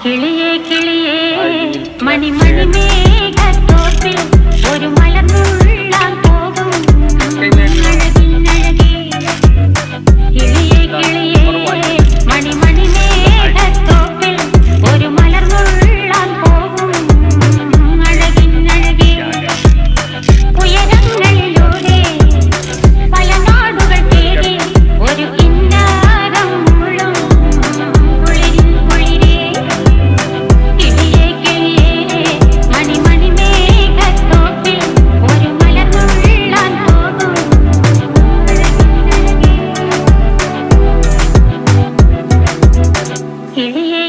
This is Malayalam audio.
കിളിയേ കിളിയേ മണിമണി മേഘത്തോപ്പിൽ ഒരു മലർന്നുള്ളാൻ പോകും അഴകിനഴകേ. കിളിയേ കിളിയേ മണിമണി മേഘത്തോപ്പിൽ ഒരു മലർന്നുള്ളാൻ പോകും അഴകിനഴകേ. ഉയരങ്ങളിലൂടെ പല നാടുകൾ തേടി ഒരു കിന്നാരം മുള്ളും കുളിരിൻ കുളിരേ. കിളിയേ കിളിയേ മണിമണി മേഘത്തോപ്പിൽ ഒരു മലർന്നുള്ളാൻ പോകും അഴകിനഴകേ. കിളിയേ